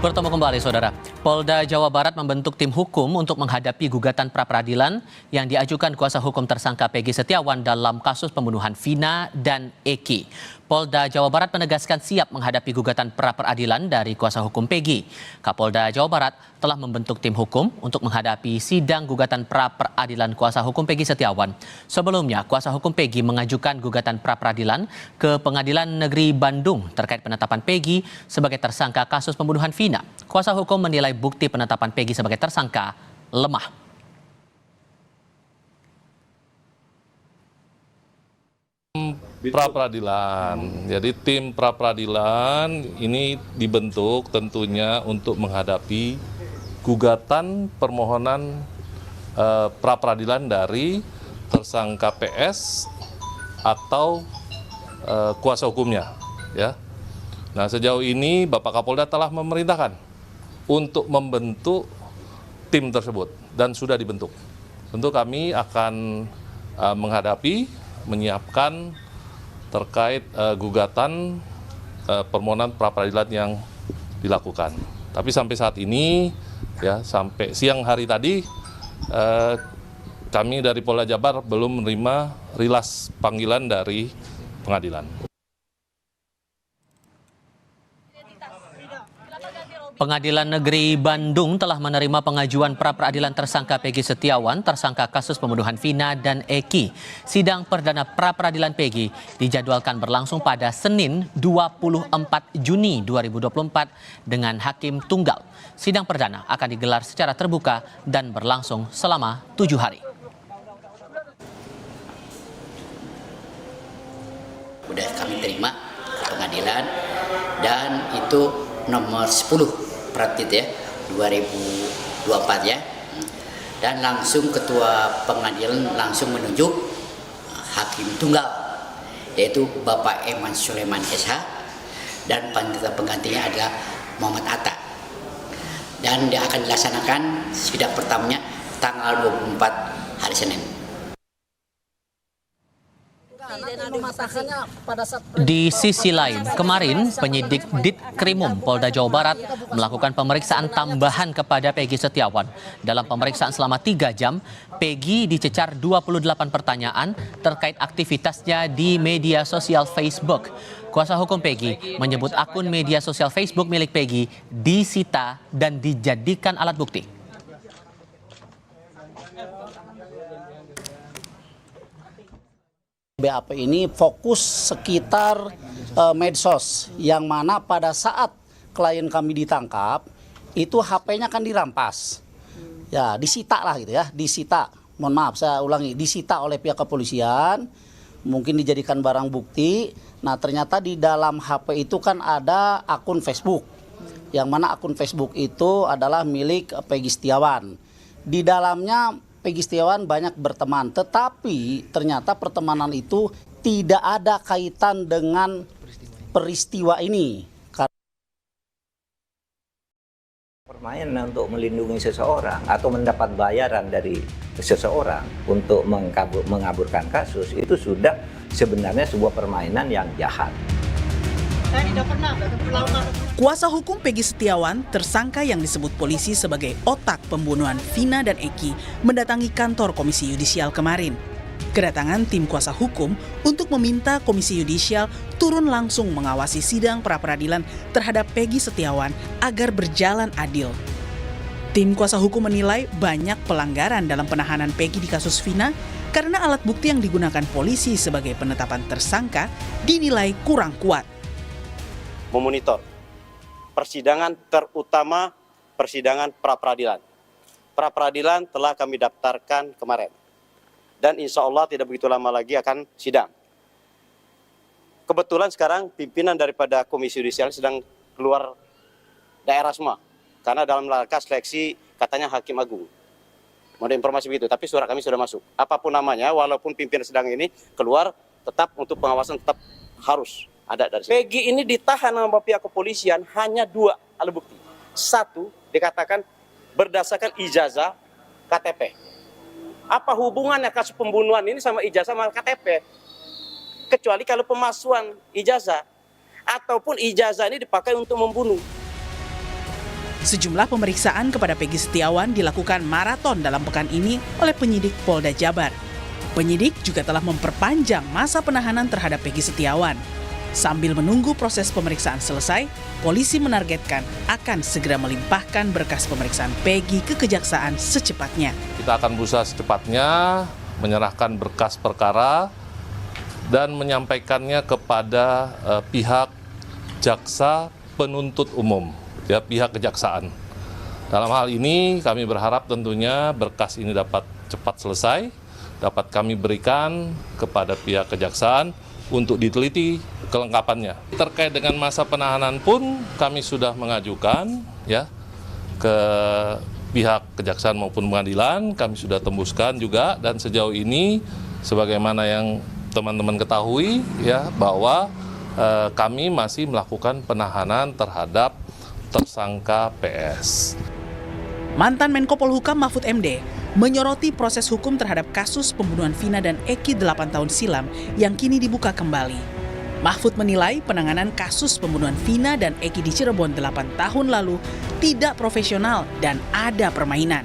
Bertemu kembali, Saudara. Polda Jawa Barat membentuk tim hukum untuk menghadapi gugatan pra-peradilan yang diajukan kuasa hukum tersangka Peggy Setiawan dalam kasus pembunuhan Vina dan Eki. Polda Jawa Barat menegaskan siap menghadapi gugatan pra-peradilan dari kuasa hukum Peggy. Kapolda Jawa Barat telah membentuk tim hukum untuk menghadapi sidang gugatan pra-peradilan kuasa hukum Peggy Setiawan. Sebelumnya, kuasa hukum Peggy mengajukan gugatan pra-peradilan ke Pengadilan Negeri Bandung terkait penetapan Peggy sebagai tersangka kasus pembunuhan Vina. Kuasa hukum menilai bukti penetapan Peggy sebagai tersangka lemah. Pra-peradilan. Jadi tim pra-peradilan ini dibentuk tentunya untuk menghadapi gugatan permohonan pra-peradilan dari tersangka PS atau kuasa hukumnya, ya. Nah, sejauh ini Bapak Kapolda telah memerintahkan untuk membentuk tim tersebut dan sudah dibentuk. Tentu kami akan menyiapkan terkait gugatan permohonan pra-peradilan yang dilakukan. Tapi sampai saat ini, ya sampai siang hari tadi, kami dari Polda Jabar belum menerima rilas panggilan dari pengadilan. Pengadilan Negeri Bandung telah menerima pengajuan pra-peradilan tersangka Peggy Setiawan, tersangka kasus pembunuhan Vina dan Eki. Sidang perdana pra-peradilan Peggy dijadwalkan berlangsung pada Senin 24 Juni 2024 dengan hakim tunggal. Sidang perdana akan digelar secara terbuka dan berlangsung selama 7 hari. Sudah kami terima ke pengadilan dan itu nomor 10 Pratit ya 2024 ya, dan langsung ketua pengadilan langsung menunjuk hakim tunggal yaitu Bapak Eman Sulaiman SH dan penggantinya adalah Muhammad Atta, dan dia akan dilaksanakan sidang pertamanya tanggal 24 hari Senin. Di sisi lain, kemarin penyidik Ditkrimum Polda Jawa Barat melakukan pemeriksaan tambahan kepada Peggy Setiawan. Dalam pemeriksaan selama 3 jam, Peggy dicecar 28 pertanyaan terkait aktivitasnya di media sosial Facebook. Kuasa hukum Peggy menyebut akun media sosial Facebook milik Peggy disita dan dijadikan alat bukti. BAP ini fokus sekitar medsos, yang mana pada saat klien kami ditangkap itu HP-nya kan dirampas, ya disita lah gitu ya, disita. Mohon maaf saya ulangi, disita oleh pihak kepolisian, mungkin dijadikan barang bukti. Nah ternyata di dalam HP itu kan ada akun Facebook, yang mana akun Facebook itu adalah milik Peggy Setiawan. Di dalamnya Peggy Setiawan banyak berteman, tetapi ternyata pertemanan itu tidak ada kaitan dengan peristiwa ini. Permainan untuk melindungi seseorang atau mendapat bayaran dari seseorang untuk mengaburkan kasus itu sudah sebenarnya sebuah permainan yang jahat. Kuasa hukum Peggy Setiawan, tersangka yang disebut polisi sebagai otak pembunuhan Vina dan Eki, mendatangi kantor Komisi Yudisial kemarin. Kedatangan tim kuasa hukum untuk meminta Komisi Yudisial turun langsung mengawasi sidang pra-peradilan terhadap Peggy Setiawan agar berjalan adil. Tim kuasa hukum menilai banyak pelanggaran dalam penahanan Peggy di kasus Vina karena alat bukti yang digunakan polisi sebagai penetapan tersangka dinilai kurang kuat. Memonitor persidangan, terutama persidangan pra-peradilan. Pra-peradilan telah kami daftarkan kemarin. Dan insya Allah tidak begitu lama lagi akan sidang. Kebetulan sekarang pimpinan daripada Komisi Yudisial sedang keluar daerah semua. Karena dalam rangka seleksi katanya Hakim Agung. Mau ada informasi begitu, tapi surat kami sudah masuk. Apapun namanya, walaupun pimpinan sedang ini keluar, tetap untuk pengawasan tetap harus ada dari sini. Peggy ini ditahan sama pihak kepolisian hanya 2 alat bukti. 1, dikatakan berdasarkan ijazah KTP. Apa hubungannya kasus pembunuhan ini sama ijazah sama KTP? Kecuali kalau pemalsuan ijazah ataupun ijazah ini dipakai untuk membunuh. Sejumlah pemeriksaan kepada Peggy Setiawan dilakukan maraton dalam pekan ini oleh penyidik Polda Jabar. Penyidik juga telah memperpanjang masa penahanan terhadap Peggy Setiawan. Sambil menunggu proses pemeriksaan selesai, polisi menargetkan akan segera melimpahkan berkas pemeriksaan Peggy ke kejaksaan secepatnya. Kita akan berusaha secepatnya menyerahkan berkas perkara dan menyampaikannya kepada pihak jaksa penuntut umum, ya, pihak kejaksaan. Dalam hal ini kami berharap tentunya berkas ini dapat cepat selesai, dapat kami berikan kepada pihak kejaksaan untuk diteliti kelengkapannya. Terkait dengan masa penahanan pun kami sudah mengajukan, ya, ke pihak kejaksaan maupun pengadilan, kami sudah tembuskan juga, dan sejauh ini sebagaimana yang teman-teman ketahui, ya, bahwa kami masih melakukan penahanan terhadap tersangka PS. Mantan Menko Polhukam Mahfud MD menyoroti proses hukum terhadap kasus pembunuhan Vina dan Eki 8 tahun silam yang kini dibuka kembali. Mahfud menilai penanganan kasus pembunuhan Vina dan Eki di Cirebon 8 tahun lalu tidak profesional dan ada permainan.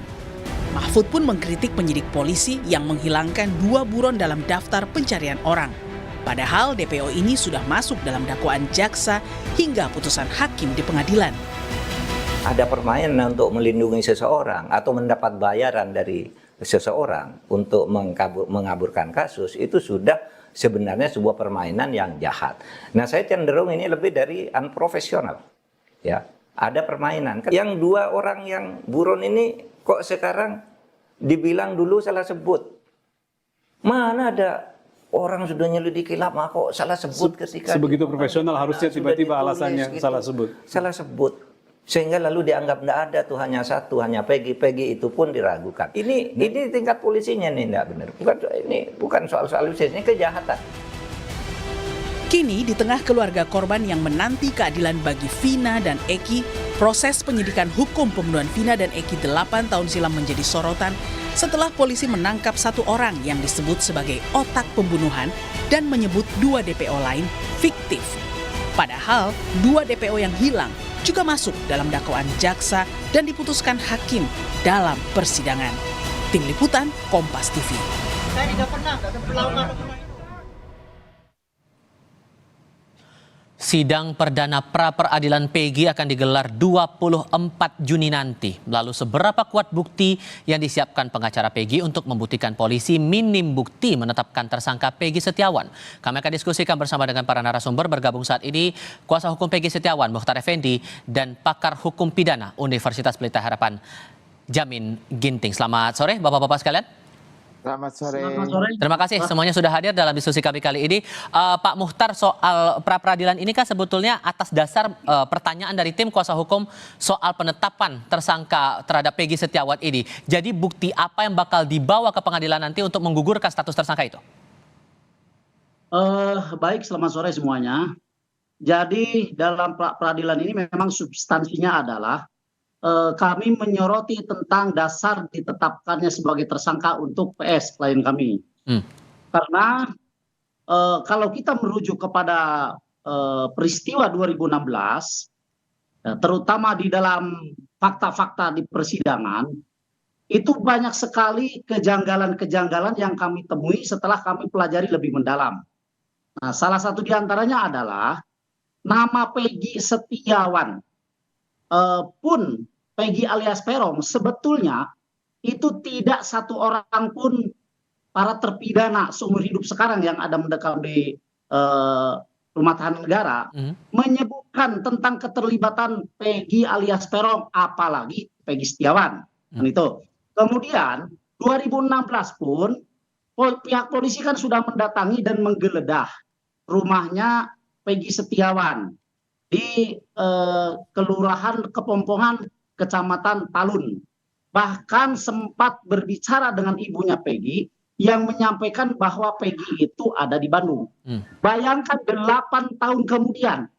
Mahfud pun mengkritik penyidik polisi yang menghilangkan 2 buron dalam daftar pencarian orang. Padahal DPO ini sudah masuk dalam dakwaan jaksa hingga putusan hakim di pengadilan. Ada permainan untuk melindungi seseorang atau mendapat bayaran dari seseorang untuk mengaburkan kasus, itu sudah sebenarnya sebuah permainan yang jahat. Nah, saya cenderung ini lebih dari unprofesional. Ya, ada permainan. Yang 2 orang yang buron ini kok sekarang dibilang dulu salah sebut. Mana ada orang sudah nyelidiki lama kok salah sebut ketika sebegitu profesional harusnya tiba-tiba alasannya gitu, salah sebut. Salah sebut. Sehingga lalu dianggap tidak ada tuh, hanya satu, hanya Peggy itu pun diragukan. Ini tingkat polisinya nih tidak benar. Bukan soal ini kejahatan. Kini di tengah keluarga korban yang menanti keadilan bagi Vina dan Eki, proses penyidikan hukum pembunuhan Vina dan Eki 8 tahun silam menjadi sorotan setelah polisi menangkap 1 orang yang disebut sebagai otak pembunuhan dan menyebut 2 DPO lain fiktif. Padahal 2 DPO yang hilang juga masuk dalam dakwaan jaksa dan diputuskan hakim dalam persidangan. Tim Liputan Kompas TV. Saya tidak pernah Sidang perdana pra-peradilan Peggy akan digelar 24 Juni nanti. Lalu seberapa kuat bukti yang disiapkan pengacara Peggy untuk membuktikan polisi minim bukti menetapkan tersangka Peggy Setiawan? Kami akan diskusikan bersama dengan para narasumber. Bergabung saat ini kuasa hukum Peggy Setiawan, Mukhtar Effendi, dan pakar hukum pidana Universitas Pelita Harapan, Jamin Ginting. Selamat sore Bapak-Bapak sekalian. Selamat sore. Terima kasih semuanya sudah hadir dalam diskusi kami kali ini. Pak Mukhtar, soal pra-peradilan ini kan sebetulnya atas dasar pertanyaan dari tim kuasa hukum soal penetapan tersangka terhadap Peggy Setiawan ini. Jadi bukti apa yang bakal dibawa ke pengadilan nanti untuk menggugurkan status tersangka itu? Baik, selamat sore semuanya. Jadi dalam pra-peradilan ini memang substansinya adalah kami menyoroti tentang dasar ditetapkannya sebagai tersangka untuk PS klien kami. Karena kalau kita merujuk kepada peristiwa 2016, terutama di dalam fakta-fakta di persidangan, itu banyak sekali kejanggalan-kejanggalan yang kami temui setelah kami pelajari lebih mendalam. Nah, salah satu di antaranya adalah nama Peggy Setiawan pun Peggy alias Peron sebetulnya itu tidak satu orang pun para terpidana seumur hidup sekarang yang ada mendekam di rumah tahanan negara menyebutkan tentang keterlibatan Peggy alias Peron, apalagi Peggy Setiawan. Dan itu. Kemudian 2016 pun pihak polisi kan sudah mendatangi dan menggeledah rumahnya Peggy Setiawan di Kelurahan Kepompongan, Kecamatan Talun. Bahkan sempat berbicara dengan ibunya Peggy yang menyampaikan bahwa Peggy itu ada di Bandung. Bayangkan 8 tahun kemudian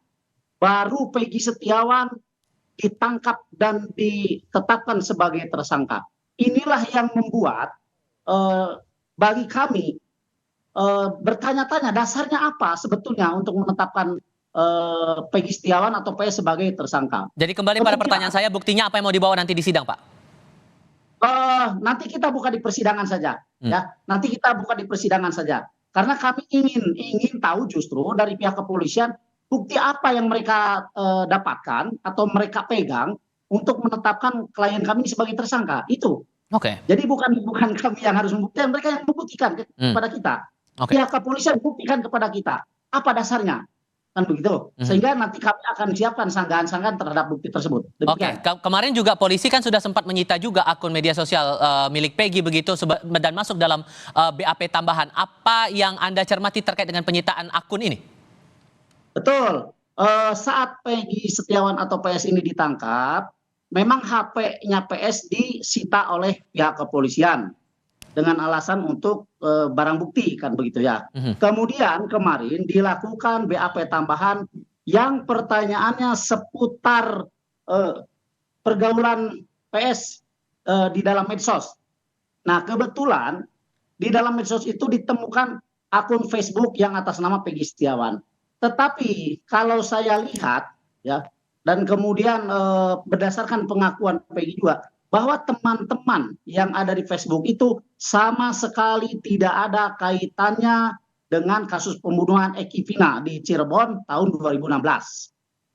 baru Peggy Setiawan ditangkap dan ditetapkan sebagai tersangka. Inilah yang membuat bagi kami bertanya-tanya dasarnya apa sebetulnya untuk menetapkan Peggy Setiawan atau PS sebagai tersangka. Jadi kembali pada pertanyaan saya, buktinya apa yang mau dibawa nanti di sidang, Pak? Nanti kita buka di persidangan saja, ya. Nanti kita buka di persidangan saja. Karena kami ingin tahu justru dari pihak kepolisian bukti apa yang mereka dapatkan atau mereka pegang untuk menetapkan klien kami sebagai tersangka. Itu. Oke. Jadi bukan kami yang harus membuktikan, mereka yang membuktikan kepada kita. Pihak kepolisian buktikan kepada kita apa dasarnya. Kan begitu. Sehingga nanti kami akan siapkan sanggahan-sanggahan terhadap bukti tersebut. Oke, kemarin juga polisi kan sudah sempat menyita juga akun media sosial milik Peggy begitu dan masuk dalam BAP tambahan. Apa yang Anda cermati terkait dengan penyitaan akun ini? Betul. Saat Peggy Setiawan atau PS ini ditangkap, memang HP-nya PS disita oleh pihak kepolisian dengan alasan untuk barang bukti, kan begitu ya. Kemudian kemarin dilakukan BAP tambahan yang pertanyaannya seputar pergaulan PS di dalam medsos. Nah, kebetulan di dalam medsos itu ditemukan akun Facebook yang atas nama Peggy Setiawan. Tetapi kalau saya lihat ya, dan kemudian berdasarkan pengakuan Peggy juga, bahwa teman-teman yang ada di Facebook itu sama sekali tidak ada kaitannya dengan kasus pembunuhan Eki Vina di Cirebon tahun 2016.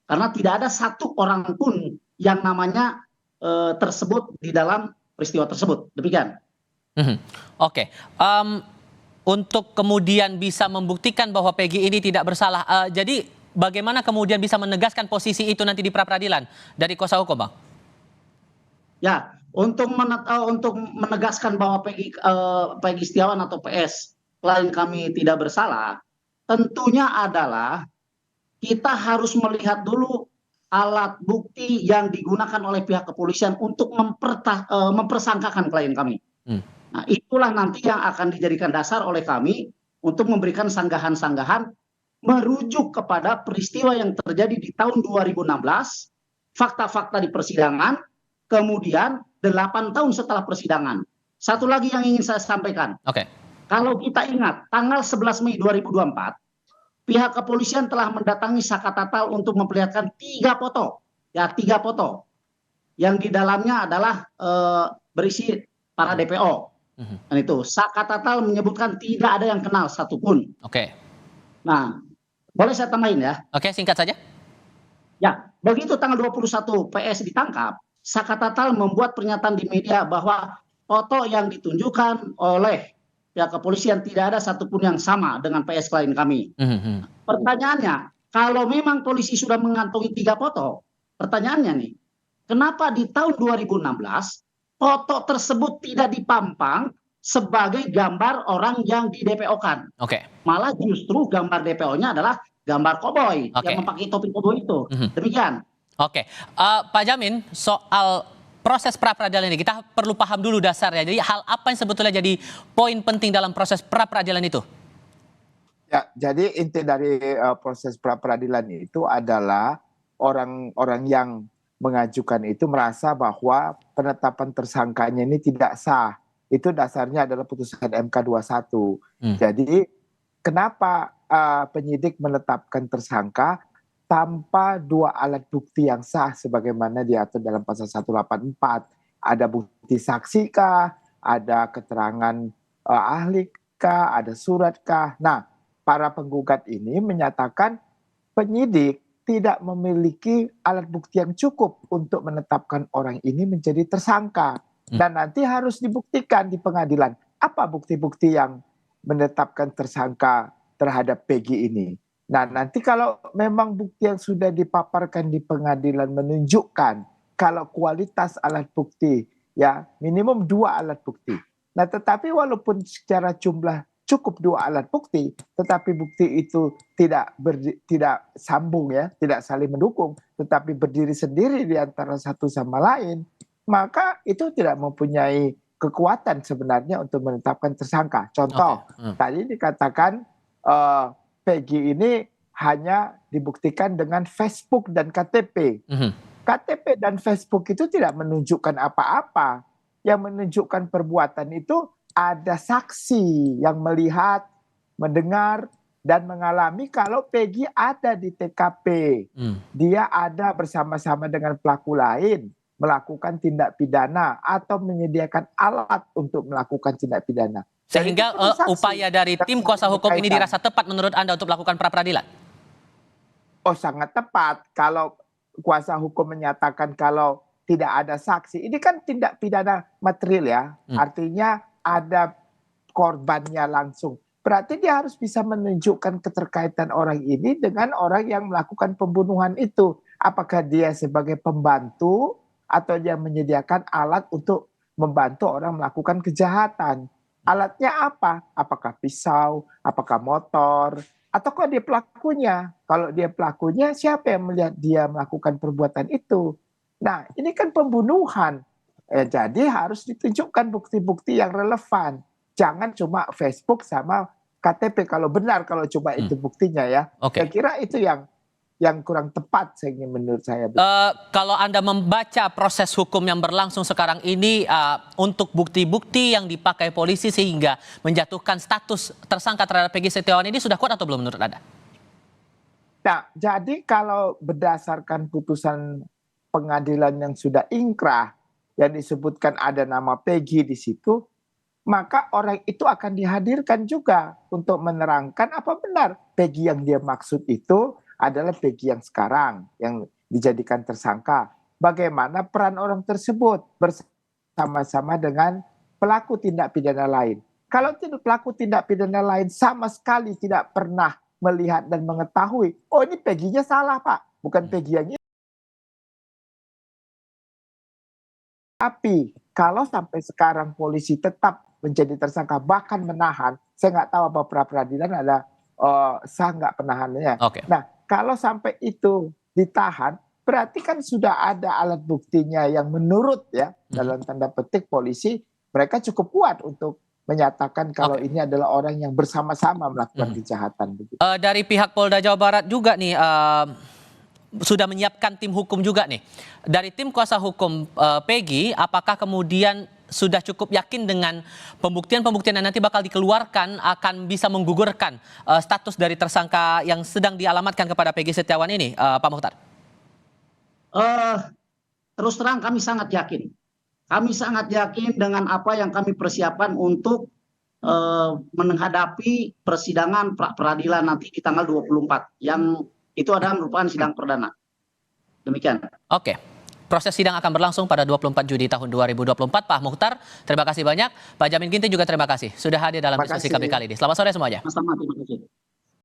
Karena tidak ada satu orang pun yang namanya tersebut di dalam peristiwa tersebut. Demikian. Oke. Untuk kemudian bisa membuktikan bahwa Peggy ini tidak bersalah, jadi bagaimana kemudian bisa menegaskan posisi itu nanti di pra-peradilan dari kuasa hukum, Bang? Ya, untuk menegaskan bahwa Peggy Setiawan atau PS klien kami tidak bersalah, tentunya adalah kita harus melihat dulu alat bukti yang digunakan oleh pihak kepolisian untuk mempersangkakan klien kami. Nah, itulah nanti yang akan dijadikan dasar oleh kami untuk memberikan sanggahan-sanggahan merujuk kepada peristiwa yang terjadi di tahun 2016, fakta-fakta di persidangan, kemudian 8 tahun setelah persidangan. Satu lagi yang ingin saya sampaikan. Kalau kita ingat, tanggal 11 Mei 2024, pihak kepolisian telah mendatangi Saka Tatal untuk memperlihatkan 3 foto. Ya, 3 foto. Yang di dalamnya adalah berisi para DPO. Dan itu, Saka Tatal menyebutkan tidak ada yang kenal satupun. Nah, boleh saya tambahin ya? Singkat saja. Ya, begitu tanggal 21 PS ditangkap, Saka Tatal membuat pernyataan di media bahwa foto yang ditunjukkan oleh pihak kepolisian tidak ada satupun yang sama dengan PS klien kami. Pertanyaannya, kalau memang polisi sudah mengantongi 3 foto, pertanyaannya nih, kenapa di tahun 2016 foto tersebut tidak dipampang sebagai gambar orang yang di DPO-kan? Malah justru gambar DPO-nya adalah gambar koboi yang memakai topi koboi itu. Demikian. Pak Jamin, soal proses pra-peradilan ini kita perlu paham dulu dasarnya. Jadi hal apa yang sebetulnya jadi poin penting dalam proses pra-peradilan itu? Ya, jadi inti dari proses pra-peradilan itu adalah orang-orang yang mengajukan itu merasa bahwa penetapan tersangkanya ini tidak sah. Itu dasarnya adalah putusan MK 21. Jadi kenapa penyidik menetapkan tersangka tanpa 2 alat bukti yang sah sebagaimana diatur dalam pasal 184. Ada bukti saksi kah, ada keterangan ahli kah, ada surat kah. Nah, para penggugat ini menyatakan penyidik tidak memiliki alat bukti yang cukup untuk menetapkan orang ini menjadi tersangka. Dan nanti harus dibuktikan di pengadilan. Apa bukti-bukti yang menetapkan tersangka terhadap Peggy ini? Nah, nanti kalau memang bukti yang sudah dipaparkan di pengadilan menunjukkan kalau kualitas alat bukti, ya minimum 2 alat bukti. Nah, tetapi walaupun secara jumlah cukup 2 alat bukti, tetapi bukti itu tidak sambung ya, tidak saling mendukung, tetapi berdiri sendiri di antara satu sama lain, maka itu tidak mempunyai kekuatan sebenarnya untuk menetapkan tersangka. Contoh, tadi dikatakan Peggy ini hanya dibuktikan dengan Facebook dan KTP. KTP dan Facebook itu tidak menunjukkan apa-apa. Yang menunjukkan perbuatan itu ada saksi yang melihat, mendengar, dan mengalami kalau Peggy ada di TKP. Dia ada bersama-sama dengan pelaku lain melakukan tindak pidana atau menyediakan alat untuk melakukan tindak pidana. Sehingga upaya dari tim kuasa hukum ini dirasa tepat menurut Anda untuk melakukan pra-peradilan? Oh, sangat tepat. Kalau kuasa hukum menyatakan kalau tidak ada saksi, ini kan tindak pidana material ya. Artinya ada korbannya langsung. Berarti dia harus bisa menunjukkan keterkaitan orang ini dengan orang yang melakukan pembunuhan itu. Apakah dia sebagai pembantu atau dia menyediakan alat untuk membantu orang melakukan kejahatan. Alatnya apa? Apakah pisau, apakah motor, atau kok dia pelakunya? Kalau dia pelakunya, siapa yang melihat dia melakukan perbuatan itu? Nah, ini kan pembunuhan. Jadi harus ditunjukkan bukti-bukti yang relevan. Jangan cuma Facebook sama KTP kalau benar kalau coba itu buktinya ya. Saya kira itu yang kurang tepat menurut saya. Kalau Anda membaca proses hukum yang berlangsung sekarang ini untuk bukti-bukti yang dipakai polisi sehingga menjatuhkan status tersangka terhadap Peggy Setiawan ini sudah kuat atau belum menurut Anda? Nah, jadi kalau berdasarkan putusan pengadilan yang sudah ingkrah yang disebutkan ada nama Peggy di situ, maka orang itu akan dihadirkan juga untuk menerangkan apa benar Peggy yang dia maksud itu adalah Peggy yang sekarang yang dijadikan tersangka. Bagaimana peran orang tersebut bersama-sama dengan pelaku tindak pidana lain. Kalau pelaku tindak pidana lain sama sekali tidak pernah melihat dan mengetahui, oh ini Peggy-nya salah Pak, bukan Peggy yang ini. Tapi kalau sampai sekarang polisi tetap menjadi tersangka bahkan menahan, saya nggak tahu apa pra-peradilan ada sah nggak penahanannya. Nah, kalau sampai itu ditahan, berarti kan sudah ada alat buktinya yang menurut ya dalam tanda petik polisi mereka cukup kuat untuk menyatakan kalau ini adalah orang yang bersama-sama melakukan kejahatan. Dari pihak Polda Jawa Barat juga nih sudah menyiapkan tim hukum juga nih. Dari tim kuasa hukum Peggy, apakah kemudian sudah cukup yakin dengan pembuktian-pembuktian yang nanti bakal dikeluarkan akan bisa menggugurkan status dari tersangka yang sedang dialamatkan kepada Peggy Setiawan ini, Pak Mukhtar? Terus terang kami sangat yakin. Kami sangat yakin dengan apa yang kami persiapkan untuk menghadapi persidangan peradilan nanti di tanggal 24. Yang itu adalah merupakan sidang perdana. Demikian. Proses sidang akan berlangsung pada 24 Juni tahun 2024. Pak Mukhtar, terima kasih banyak. Pak Jamin Ginting juga terima kasih sudah hadir dalam diskusi kami kali ini. Selamat sore semuanya. Sama-sama, terima kasih.